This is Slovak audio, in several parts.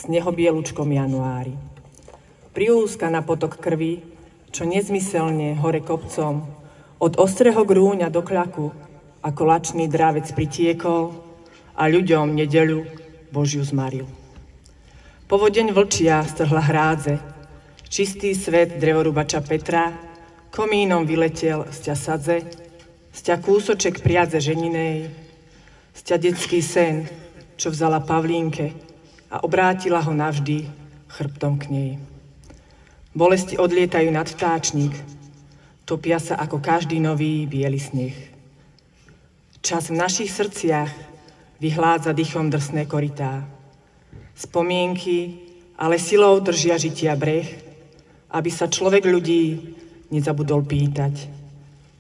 Snehobielučkom januári. Priúska na potok krvi, čo nezmyselne hore kopcom, od ostrého grúňa do kľaku, ako lačný dravec pritiekol a ľuďom nedeľu Božiu zmaril. Povodeň vlčia strhla hrádze, čistý svet drevorúbača Petra komínom vyletel z ťasadze, sťa kúsoček priadze ženinej, sťa detský sen, čo vzala Pavlínke a obrátila ho navždy chrbtom k nej. Bolesti odlietajú nad vtáčnik, topia sa ako každý nový biely sneh. Čas v našich srdciach vyhládza dychom drsné korytá. Spomienky ale silou držia žitia breh, aby sa človek ľudí nezabudol pýtať.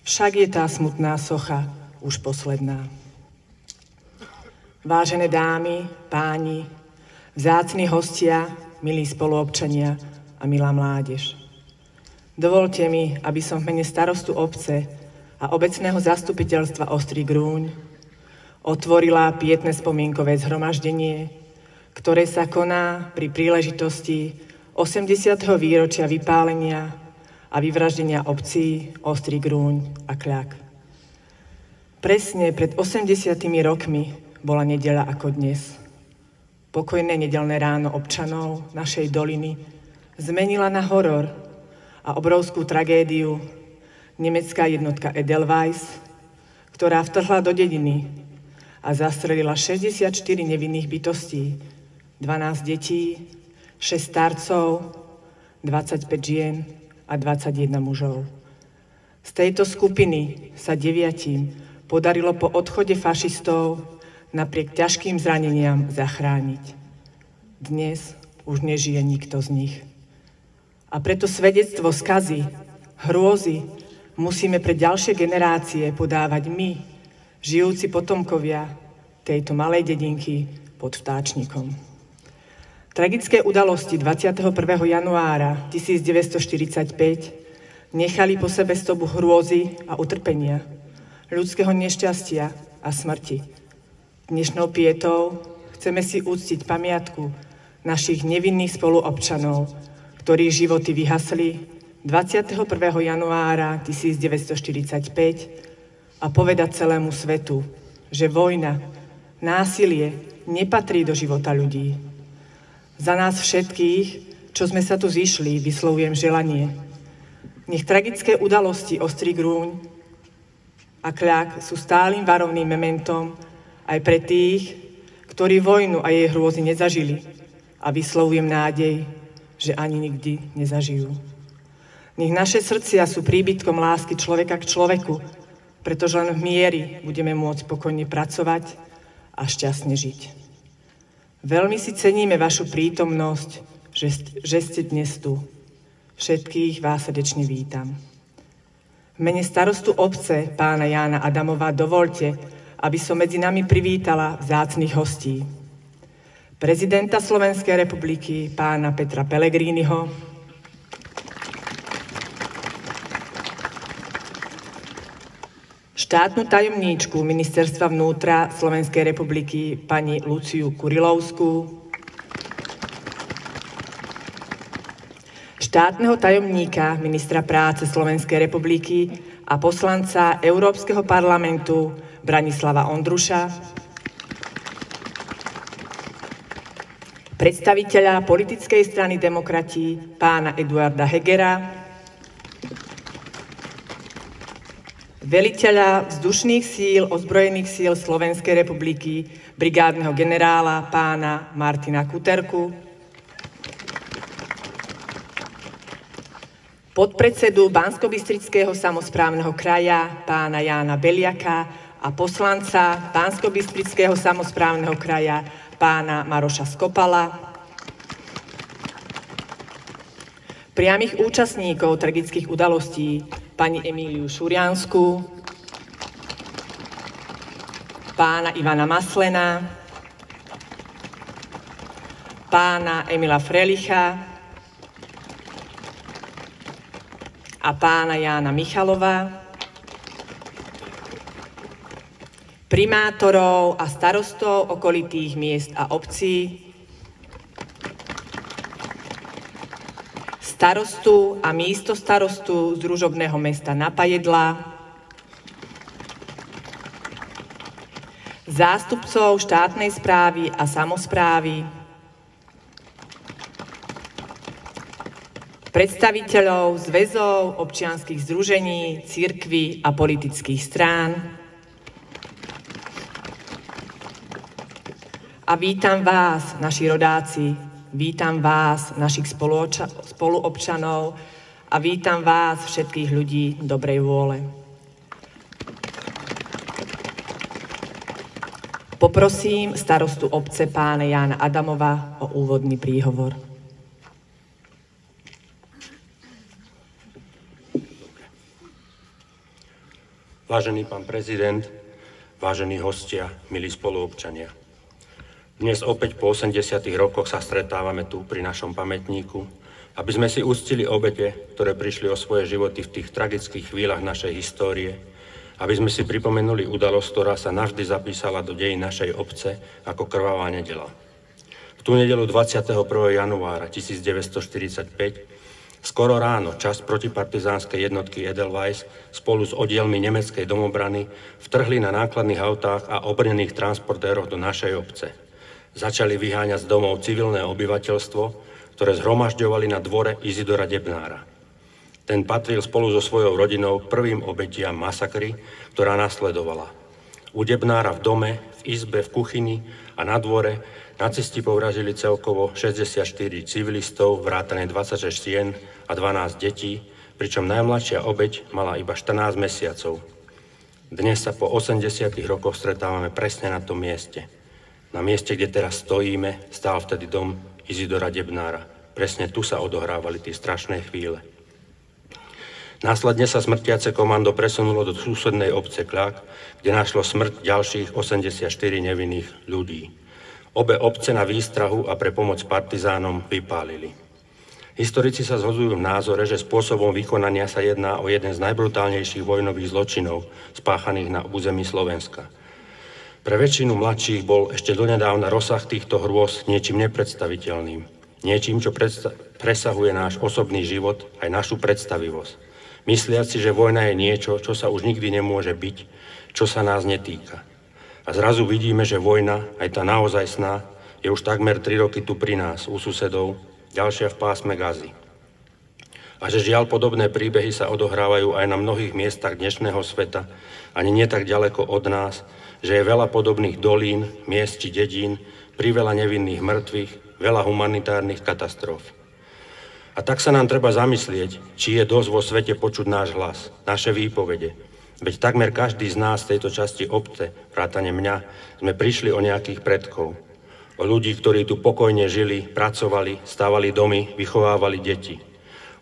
Však je tá smutná socha už posledná. Vážené dámy, páni, vzácni hostia, milí spoluobčania a milá mládež. Dovolte mi, aby som v mene starostu obce a obecného zastupiteľstva Ostrý Grúň otvorila pietné spomienkové zhromaždenie, ktoré sa koná pri príležitosti 80. výročia vypálenia a vyvraždenia obcí Ostrý Grúň a Kľak. Presne pred 80 rokmi bola nedeľa ako dnes. Pokojné nedeľné ráno občanov našej doliny zmenila na horor a obrovskú tragédiu nemecká jednotka Edelweiss, ktorá vtrhla do dediny a zastrelila 64 nevinných bytostí, 12 detí, 6 starcov, 25 žien a 21 mužov. Z tejto skupiny sa 9 podarilo po odchode fašistov napriek ťažkým zraneniam zachrániť. Dnes už nežije nikto z nich. A preto svedectvo skazy, hrôzy musíme pre ďalšie generácie podávať my, žijúci potomkovia tejto malej dedinky pod Vtáčnikom. Tragické udalosti 21. januára 1945 nechali po sebe stopu hrôzy a utrpenia, ľudského nešťastia a smrti. Dnešnou pietou chceme si uctiť pamiatku našich nevinných spoluobčanov, ktorých životy vyhasli 21. januára 1945 a povedať celému svetu, že vojna, násilie nepatrí do života ľudí. Za nás všetkých, čo sme sa tu zišli, vyslovujem želanie. Nech tragické udalosti Ostrý Grúň a Kľak sú stálym varovným mementom aj pre tých, ktorí vojnu a jej hrôzy nezažili, a vyslovujem nádej, že ani nikdy nezažijú. Nech naše srdcia sú príbytkom lásky človeka k človeku, pretože len v miery budeme môcť pokojne pracovať a šťastne žiť. Veľmi si ceníme vašu prítomnosť, že ste dnes tu. Všetkých vás srdečne vítam. V mene starostu obce, pána Jána Adamova, dovoľte, aby som medzi nami privítala vzácnych hostí. Prezidenta Slovenskej republiky, pána Petra Pellegriniho, štátnu tajomníčku Ministerstva vnútra Slovenskej republiky pani Luciu Kurilovskú, štátneho tajomníka ministra práce Slovenskej republiky a poslanca Európskeho parlamentu Branislava Ondruša, predstaviteľa politickej strany Demokrati pána Eduarda Hegera, veliteľa vzdušných síl ozbrojených síl Slovenskej republiky, brigádneho generála pána Martina Kuterku, podpredsedu Banskobystrického samosprávneho kraja pána Jána Beliaka a poslanca Banskobystrického samosprávneho kraja pána Maroša Skopala, priamych účastníkov tragických udalostí pani Emíliu Šuriansku, pána Ivana Maslena, pána Emila Frelicha a pána Jána Michalova, primátorov a starostov okolitých miest a obcí, starostu a místostarostu z družobného mesta Napajedla, zástupcov štátnej správy a samosprávy, predstaviteľov zväzov, občianskych združení, cirkví a politických strán. A vítam vás, naši rodáci, vítam vás, našich spoluobčanov a vítam vás, všetkých ľudí dobrej vôle. Poprosím starostu obce pána Jána Adamova o úvodný príhovor. Vážený pán prezident, vážení hostia, milí spoluobčania. Dnes opäť po 80 rokoch sa stretávame tu pri našom pamätníku, aby sme si uctili obete, ktoré prišli o svoje životy v tých tragických chvíľach našej histórie, aby sme si pripomenuli udalosť, ktorá sa navždy zapísala do dejín našej obce ako krvavá nedeľa. V tú nedeľu 21. januára 1945 skoro ráno časť protipartizánskej jednotky Edelweiss spolu s oddielmi nemeckej domobrany vtrhli na nákladných autách a obrnených transportéroch do našej obce. Začali vyháňať z domov civilné obyvateľstvo, ktoré zhromažďovali na dvore Izidora Debnára. Ten patril spolu so svojou rodinou prvým obetiam masakry, ktorá nasledovala. U Debnára v dome, v izbe, v kuchyni a na dvore nacisti povražili celkovo 64 civilistov, vrátane 26 žien a 12 detí, pričom najmladšia obeť mala iba 14 mesiacov. Dnes sa po 80 rokoch stretávame presne na tom mieste. Na mieste, kde teraz stojíme, stál vtedy dom Izidora Debnára. Presne tu sa odohrávali tie strašné chvíle. Následne sa smrtiace komando presunulo do susednej obce Kľak, kde našlo smrť ďalších 84 nevinných ľudí. Obe obce na výstrahu a pre pomoc partizánom vypálili. Historici sa zhodujú v názore, že spôsobom vykonania sa jedná o jeden z najbrutálnejších vojnových zločinov spáchaných na území Slovenska. Pre väčšinu mladších bol ešte donedávna rozsah týchto hrôz niečím nepredstaviteľným. Niečím, čo presahuje náš osobný život aj našu predstavivosť. Mysliac si, že vojna je niečo, čo sa už nikdy nemôže byť, čo sa nás netýka. A zrazu vidíme, že vojna, aj tá naozajstná, je už takmer 3 roky tu pri nás, u susedov, ďalšia v pásme Gazy. A že žiaľ podobné príbehy sa odohrávajú aj na mnohých miestach dnešného sveta, ani nie tak ďaleko od nás, že je veľa podobných dolín, miest či dedín, priveľa nevinných mŕtvych, veľa humanitárnych katastrof. A tak sa nám treba zamyslieť, či je dosť vo svete počuť náš hlas, naše výpovede. Veď takmer každý z nás v tejto časti obce, vrátane mňa, sme prišli o nejakých predkov. O ľudí, ktorí tu pokojne žili, pracovali, stavali domy, vychovávali deti.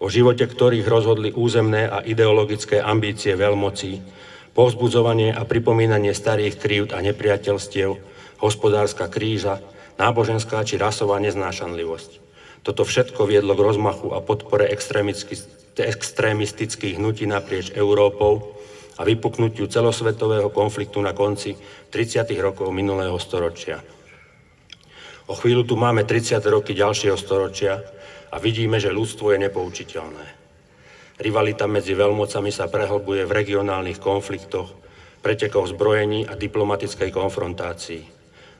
O živote ktorých rozhodli územné a ideologické ambície veľmocí, povzbudzovanie a pripomínanie starých krívd a nepriateľstiev, hospodárska kríza, náboženská či rasová neznášanlivosť. Toto všetko viedlo k rozmachu a podpore extrémistických hnutí naprieč Európou a vypuknutiu celosvetového konfliktu na konci 30. rokov minulého storočia. O chvíľu tu máme 30 roky ďalšieho storočia a vidíme, že ľudstvo je nepoučiteľné. Rivalita medzi veľmocami sa prehlbuje v regionálnych konfliktoch, pretekoch zbrojení a diplomatickej konfrontácii.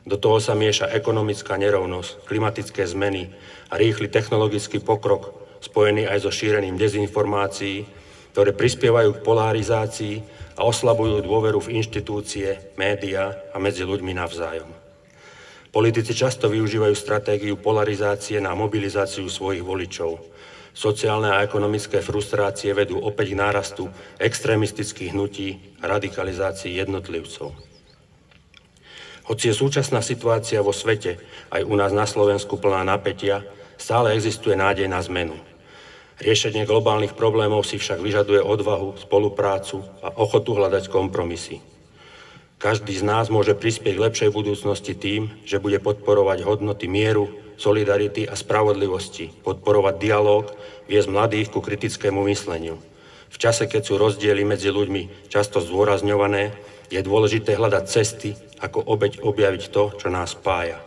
Do toho sa mieša ekonomická nerovnosť, klimatické zmeny a rýchly technologický pokrok, spojený aj so šírením dezinformácií, ktoré prispievajú k polarizácii a oslabujú dôveru v inštitúcie, médiá a medzi ľuďmi navzájom. Politici často využívajú stratégiu polarizácie na mobilizáciu svojich voličov. Sociálne a ekonomické frustrácie vedú opäť k nárastu extrémistických hnutí a radikalizácii jednotlivcov. Hoci je súčasná situácia vo svete, aj u nás na Slovensku plná napätia, stále existuje nádej na zmenu. Riešenie globálnych problémov si však vyžaduje odvahu, spoluprácu a ochotu hľadať kompromisy. Každý z nás môže prispieť k lepšej budúcnosti tým, že bude podporovať hodnoty mieru, solidarity a spravodlivosti, podporovať dialóg, viesť mladých ku kritickému mysleniu. V čase, keď sú rozdiely medzi ľuďmi často zdôrazňované, je dôležité hľadať cesty, ako objaviť to, čo nás spája.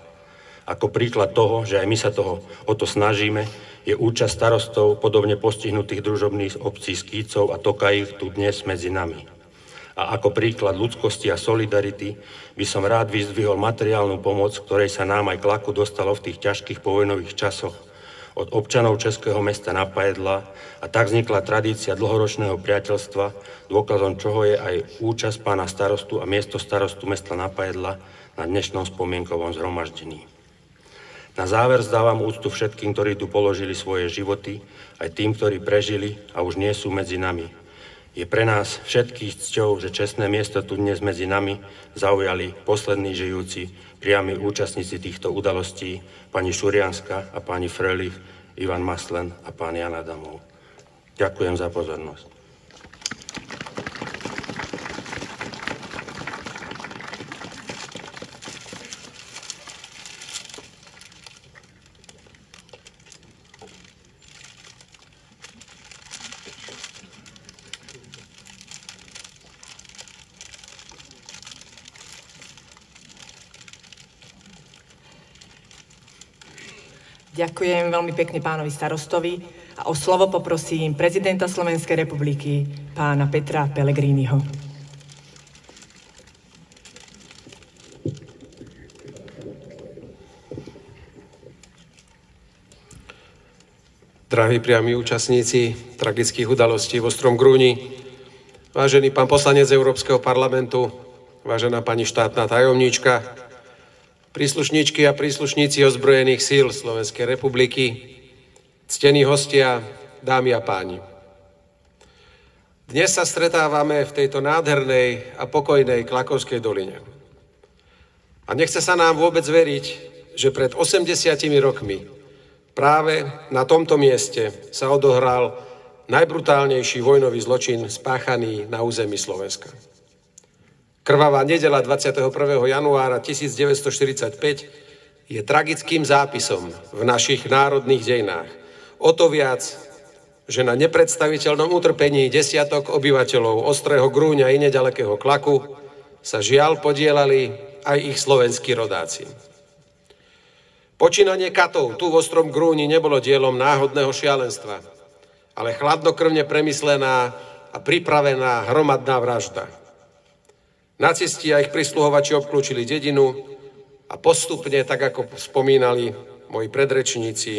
Ako príklad toho, že aj my sa o to snažíme, je účasť starostov podobne postihnutých družobných obcí Skýcov a Tokají tu dnes medzi nami. A ako príklad ľudskosti a solidarity by som rád vyzdvihol materiálnu pomoc, ktorej sa nám aj Klaku dostalo v tých ťažkých povojnových časoch od občanov českého mesta Napajedla a tak vznikla tradícia dlhoročného priateľstva, dôkazom čoho je aj účasť pána starostu a miesto starostu mesta Napajedla na dnešnom spomienkovom zhromaždení. Na záver zdávam úctu všetkým, ktorí tu položili svoje životy, aj tým, ktorí prežili a už nie sú medzi nami. Je pre nás všetkých cťou, že čestné miesto tu dnes medzi nami zaujali poslední žijúci priami účastníci týchto udalostí, pani Šurianska a pani Frölich, Ivan Maslen a pán Jan Adamov. Ďakujem za pozornosť. Ďakujem veľmi pekne pánovi starostovi a o slovo poprosím prezidenta Slovenskej republiky, pána Petra Pellegriniho. Drahí priami účastníci tragických udalostí v Ostrom Grúni, vážený pán poslanec Európskeho parlamentu, vážená pani štátna tajomníčka, príslušníčky a príslušníci ozbrojených síl Slovenskej republiky, ctení hostia, dámy a páni. Dnes sa stretávame v tejto nádhernej a pokojnej Klakovskej doline. A nechce sa nám vôbec veriť, že pred 80 rokmi práve na tomto mieste sa odohral najbrutálnejší vojnový zločin spáchaný na území Slovenska. Krvavá nedeľa 21. januára 1945 je tragickým zápisom v našich národných dejinách. O to viac, že na nepredstaviteľnom utrpení desiatok obyvateľov Ostrého Grúňa i nedalekého Klaku sa žiaľ podielali aj ich slovenskí rodáci. Počínanie katov tu v Ostrom Grúni nebolo dielom náhodného šialenstva, ale chladnokrvne premyslená a pripravená hromadná vražda. Nacisti a ich prisluhovači obklúčili dedinu a postupne, tak ako spomínali moji predrečníci,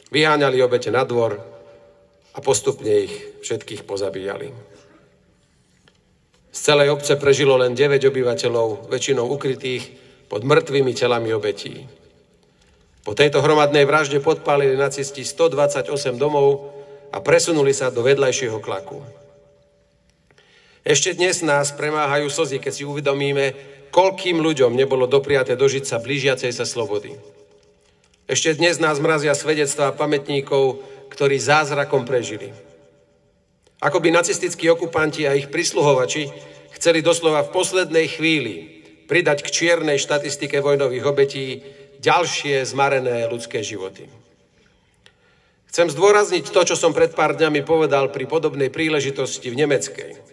vyháňali obete na dvor a postupne ich všetkých pozabíjali. Z celej obce prežilo len 9 obyvateľov, väčšinou ukrytých pod mŕtvými telami obetí. Po tejto hromadnej vražde podpálili nacisti 128 domov a presunuli sa do vedľajšieho Klaku. Ešte dnes nás premáhajú slzy, keď si uvedomíme, koľkým ľuďom nebolo dopriaté dožiť sa blížiacej sa slobody. Ešte dnes nás mrazia svedectvá pamätníkov, ktorí zázrakom prežili. Ako by nacistickí okupanti a ich prisluhovači chceli doslova v poslednej chvíli pridať k čiernej štatistike vojnových obetí ďalšie zmarené ľudské životy. Chcem zdôrazniť to, čo som pred pár dňami povedal pri podobnej príležitosti v Nemeckej.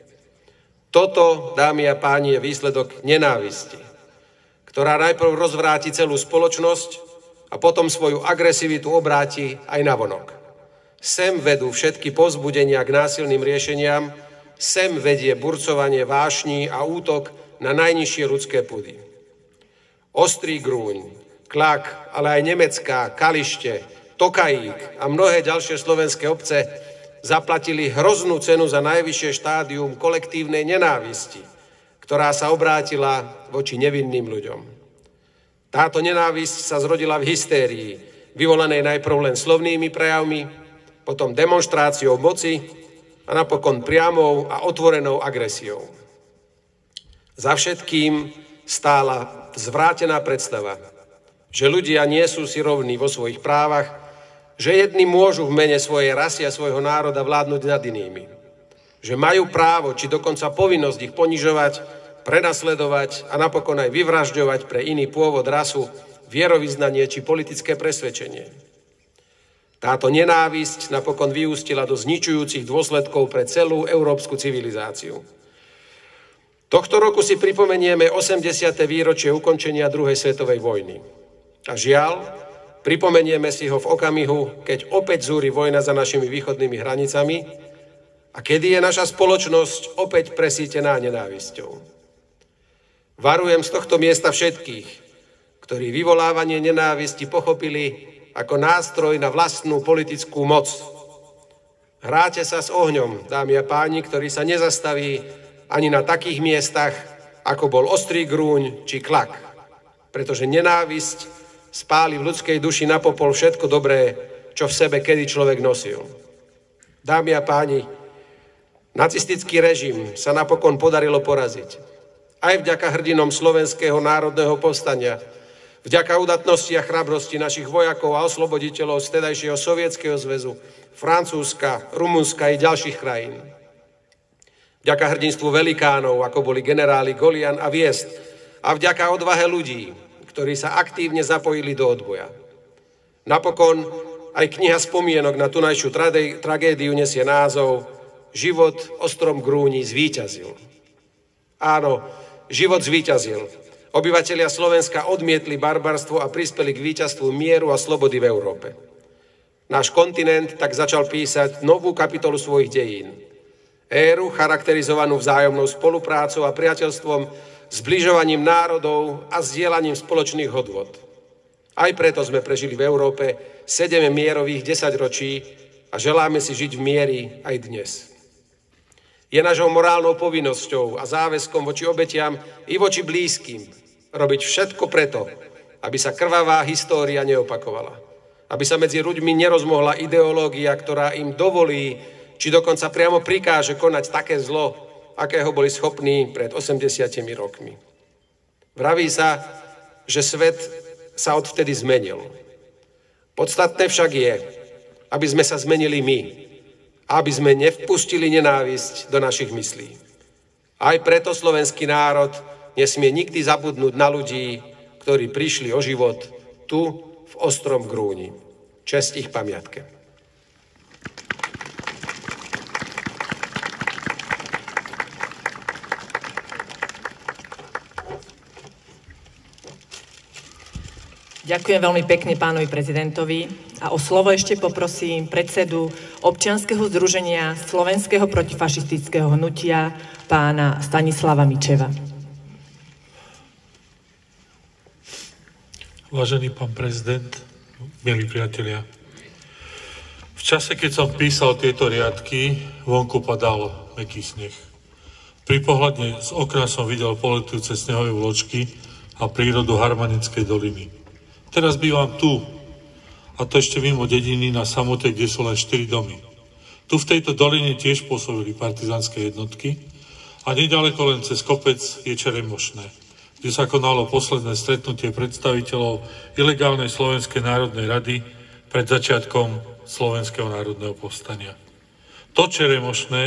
Toto, dámy a páni, je výsledok nenávisti, ktorá najprv rozvráti celú spoločnosť a potom svoju agresivitu obráti aj navonok. Sem vedú všetky povzbudenia k násilným riešeniam, sem vedie burcovanie vášní a útok na najnižšie ľudské pudy. Ostrý Grúň, Klak, ale aj Nemecká, Kalište, Tokajík a mnohé ďalšie slovenské obce zaplatili hroznú cenu za najvyššie štádium kolektívnej nenávisti, ktorá sa obrátila voči nevinným ľuďom. Táto nenávisť sa zrodila v hystérii, vyvolanej najprv len slovnými prejavmi, potom demonštráciou moci a napokon priamou a otvorenou agresiou. Za všetkým stála zvrátená predstava, že ľudia nie sú si rovní vo svojich právach, že jedni môžu v mene svojej rasy a svojho národa vládnuť nad inými. Že majú právo, či dokonca povinnosť ich ponižovať, prenasledovať a napokon aj vyvražďovať pre iný pôvod, rasu, vierovyznanie či politické presvedčenie. Táto nenávisť napokon vyústila do zničujúcich dôsledkov pre celú európsku civilizáciu. Tohto roku si pripomenieme 80. výročie ukončenia druhej svetovej vojny. A žiaľ, pripomenieme si ho v okamihu, keď opäť zúri vojna za našimi východnými hranicami a kedy je naša spoločnosť opäť presýtená nenávisťou. Varujem z tohto miesta všetkých, ktorí vyvolávanie nenávisti pochopili ako nástroj na vlastnú politickú moc. Hráte sa s ohňom, dámy a páni, ktorý sa nezastaví ani na takých miestach, ako bol Ostrý Grúň či Klak, pretože nenávisť spáli v ľudskej duši na popol všetko dobré, čo v sebe kedy človek nosil. Dámy a páni, nacistický režim sa napokon podarilo poraziť. Aj vďaka hrdinom Slovenského národného povstania, vďaka udatnosti a chrabrosti našich vojakov a osloboditeľov z tedajšieho Sovietskeho zväzu, Francúzska, Rumunska i ďalších krajín. Vďaka hrdinstvu velikánov, ako boli generáli Golian a Viest, a vďaka odvahe ľudí, ktorí sa aktívne zapojili do odboja. Napokon aj kniha spomienok na tunajšiu tragédiu nesie názov Život v Ostrom Grúni zvíťazil. Áno, život zvíťazil. Obyvatelia Slovenska odmietli barbarstvo a prispeli k víťazstvu mieru a slobody v Európe. Náš kontinent tak začal písať novú kapitolu svojich dejín. Éru charakterizovanú vzájomnou spoluprácou a priateľstvom, zbližovaním národov a zdieľaním spoločných hodnôt. Aj preto sme prežili v Európe 7 mierových desaťročí a želáme si žiť v miery aj dnes. Je našou morálnou povinnosťou a záväzkom voči obetiam i voči blízkym robiť všetko preto, aby sa krvavá história neopakovala. Aby sa medzi ľuďmi nerozmohla ideológia, ktorá im dovolí, či dokonca priamo prikáže konať také zlo, akého boli schopní pred 80 rokmi. Vraví sa, že svet sa odvtedy zmenil. Podstatné však je, aby sme sa zmenili my, aby sme nevpustili nenávisť do našich myslí. Aj preto slovenský národ nesmie nikdy zabudnúť na ľudí, ktorí prišli o život tu, v Ostrom Grúni. Česť ich pamiatke. Ďakujem veľmi pekne pánovi prezidentovi a o slovo ešte poprosím predsedu občianskeho združenia Slovenského protifašistického hnutia pána Stanislava Mičeva. Vážený pán prezident, milí priatelia, v čase, keď som písal tieto riadky, vonku padal mäkký sneh. Pri pohľadne z okna som videl poletujúce snehové vločky a prírodu Harmanickej doliny. Teraz bývam tu, a to ešte mimo dediny na samote, kde sú len 4 domy. Tu v tejto doline tiež pôsobili partizánske jednotky a nedaleko len cez kopec je Čeremošné, kde sa konalo posledné stretnutie predstaviteľov ilegálnej Slovenskej národnej rady pred začiatkom Slovenského národného povstania. To Čeremošné,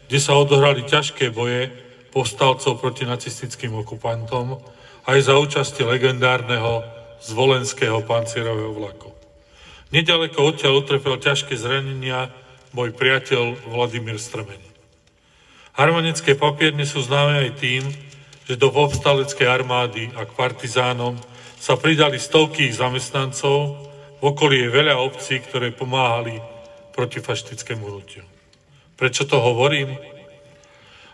kde sa odohrali ťažké boje povstalcov proti nacistickým okupantom aj za účasti legendárneho zvolenského pancierového vlaku. Nedaleko odtiaľ utrpel ťažké zranenia môj priateľ Vladimír Strmeň. Harmanické papierne sú známe aj tým, že do povstaleckej armády a k partizánom sa pridali stovky ich zamestnancov, v okolí je veľa obcí, ktoré pomáhali protifašistickému hnutiu. Prečo to hovorím?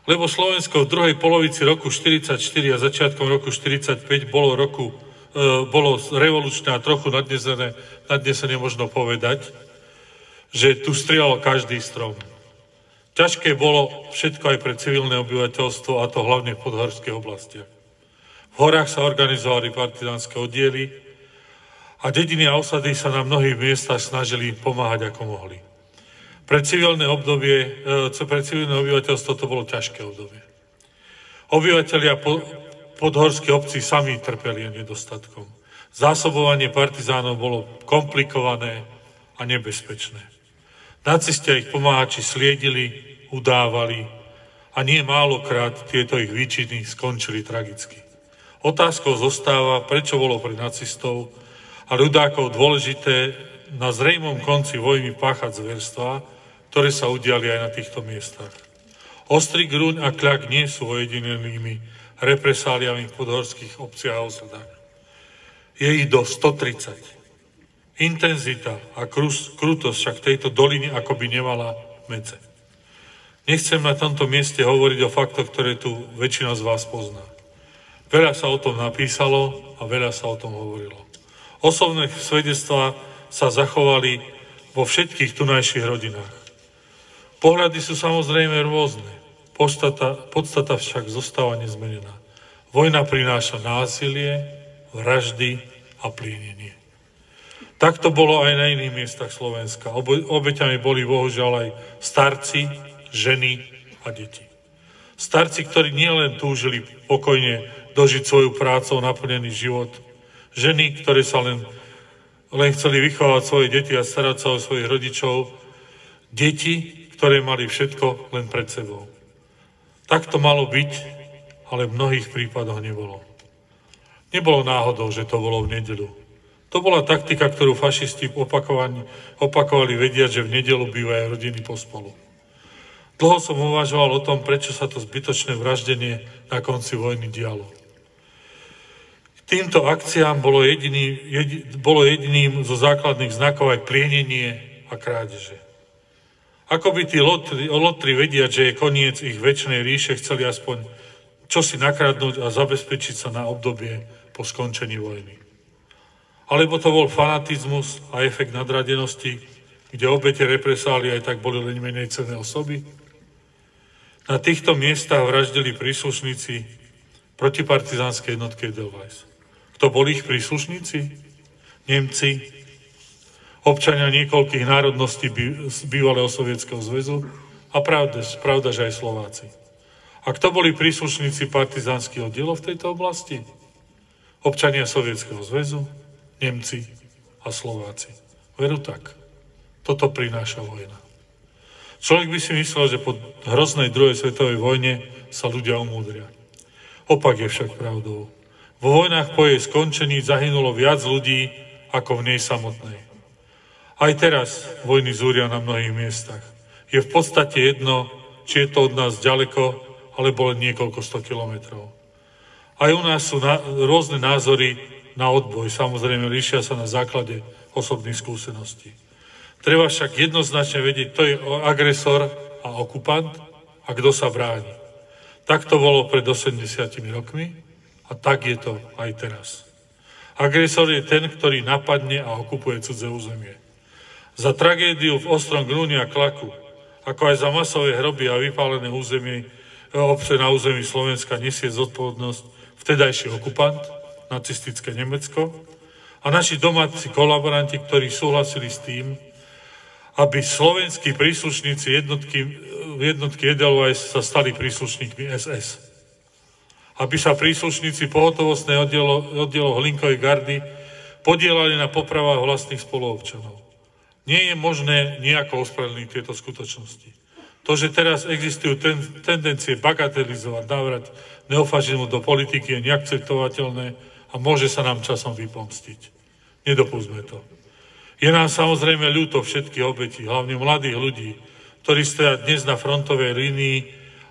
Lebo Slovensko v druhej polovici roku 1944 a začiatkom roku 1945 bolo revolučné a trochu nadnesené možno povedať, že tu strieľal každý strom. Ťažké bolo všetko aj pre civilné obyvateľstvo, a to hlavne v podhorských oblastiach. V horách sa organizovali partizánske oddiely a dediny a osady sa na mnohých miestach snažili pomáhať ako mohli. Pre civilné obyvateľstvo to bolo ťažké obdobie. Obyvatelia podhorských obcí sami trpeli nedostatkom. Zásobovanie partizánov bolo komplikované a nebezpečné. Nacisti a ich pomáhači sliedili, udávali a nie málokrát tieto ich výčiny skončili tragicky. Otázkou zostáva, prečo bolo pre nacistov a ľudákov dôležité na zrejmom konci vojny páchať zverstvá, ktoré sa udiali aj na týchto miestach. Ostrý Grúň a Kľak nie sú ojedinelými represáliami v podhorských obciach a osadách. Je ich do 130. Intenzita a krutosť však tejto doliny akoby nemala medze. Nechcem na tomto mieste hovoriť o faktoch, ktoré tu väčšina z vás pozná. Veľa sa o tom napísalo a veľa sa o tom hovorilo. Osobné svedectvá sa zachovali vo všetkých tunajších rodinách. Pohľady sú samozrejme rôzne, podstata však zostáva nezmenená. Vojna prináša násilie, vraždy a plínenie. Tak to bolo aj na iných miestach Slovenska. Obeťami boli bohužiaľ aj starci, ženy a deti. Starci, ktorí nielen túžili pokojne dožiť svoju prácou naplnený život, ženy, ktoré sa len chceli vychovať svoje deti a starať sa o svojich rodičov, deti, ktoré mali všetko len pred sebou. Tak to malo byť, ale v mnohých prípadoch nebolo. Nebolo náhodou, že to bolo v nedeľu. To bola taktika, ktorú fašisti opakovali vediať, že v nedeľu bývajú rodiny pospolu. Dlho som uvažoval o tom, prečo sa to zbytočné vraždenie na konci vojny dialo. Týmto akciám bolo jediným zo základných znakov aj plienenie a krádeže. Ako by tí lotri vediať, že je koniec ich večnej ríše, chceli aspoň čosi nakradnúť a zabezpečiť sa na obdobie po skončení vojny. Alebo to bol fanatizmus a efekt nadradenosti, kde obete represálie aj tak boli len menej cenné osoby. Na týchto miestach vraždili príslušníci protipartizánskej jednotky Edelweiss. Kto boli ich príslušníci? Nemci, občania niekoľkých národností z bývalého Sovietskeho zväzu a pravda, že aj Slováci. A kto boli príslušníci partizánskych oddielov v tejto oblasti? Občania Sovietskeho zväzu, Nemci a Slováci. Veru tak. Toto prináša vojna. Človek by si myslel, že po hroznej druhej svetovej vojne sa ľudia umúdria. Opak je však pravdou. Vo vojnách po jej skončení zahynulo viac ľudí ako v nej samotnej. Aj teraz vojny zúria na mnohých miestach. Je v podstate jedno, či je to od nás ďaleko, alebo len niekoľko 100 kilometrov. Aj u nás sú rôzne názory na odboj, samozrejme líšia sa na základe osobných skúseností. Treba však jednoznačne vedieť, to je agresor a okupant a kto sa bráni. Tak to bolo pred 80 rokmi a tak je to aj teraz. Agresor je ten, ktorý napadne a okupuje cudze územie. Za tragédiu v Ostrom Grúni a Klaku, ako aj za masové hroby a vypálené obce na území Slovenska nesie zodpovednosť vtedajší okupant, nacistické Nemecko, a naši domáci kolaboranti, ktorí súhlasili s tým, aby slovenskí príslušníci jednotky Edelweiss sa stali príslušníkmi SS. Aby sa príslušníci pohotovostnej oddielov Hlinkovej gardy podielali na popravách vlastných spoluobčanov. Nie je možné nejako ospravedlniť tieto skutočnosti. To, že teraz existujú tendencie bagatelizovať návrat neofašizmu do politiky, je neakceptovateľné a môže sa nám časom vypomstiť. Nedopustme to. Je nám samozrejme ľúto všetkých obetí, hlavne mladých ľudí, ktorí stoja dnes na frontovej línii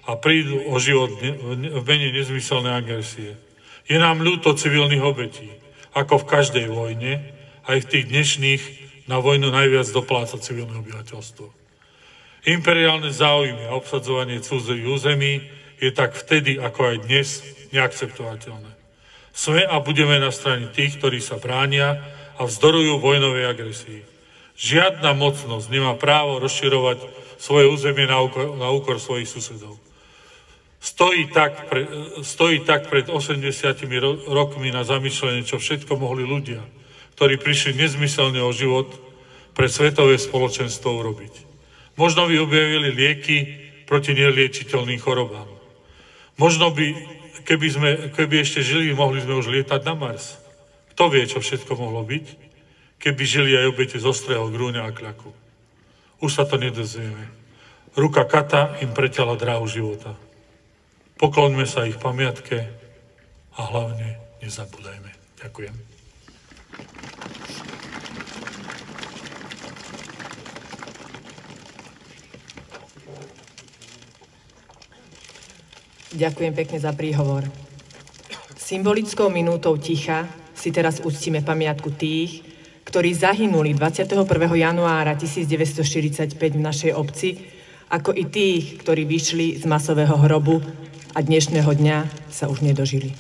a prídu o život v mene nezmyselnej agresie. Je nám ľúto civilných obetí, ako v každej vojne, aj v tých dnešných na vojnu najviac dopláca civilné obyvateľstvo. Imperiálne záujmy a obsadzovanie cudzích území je tak vtedy, ako aj dnes, neakceptovateľné. Sme a budeme na strane tých, ktorí sa bránia a vzdorujú vojnovej agresii. Žiadna mocnosť nemá právo rozširovať svoje územie na úkor svojich susedov. Stojí tak pred 80 rokmi na zamýšľanie, čo všetko mohli ľudia, ktorí prišli nezmyselne o život pre svetové spoločenstvo urobiť. Možno by objavili lieky proti neliečiteľným chorobám. Možno by, keby ešte žili, mohli sme už lietať na Mars. Kto vie, čo všetko mohlo byť, keby žili aj obete z Ostrého Grúňa a Klaku. Už sa to nedozvieme. Ruka kata im preťala dráhu života. Pokloňme sa ich pamiatke a hlavne nezabúdajme. Ďakujem. Ďakujem pekne za príhovor. Symbolickou minútou ticha si teraz uctíme pamiatku tých, ktorí zahynuli 21. januára 1945 v našej obci, ako i tých, ktorí vyšli z masového hrobu a dnešného dňa sa už nedožili.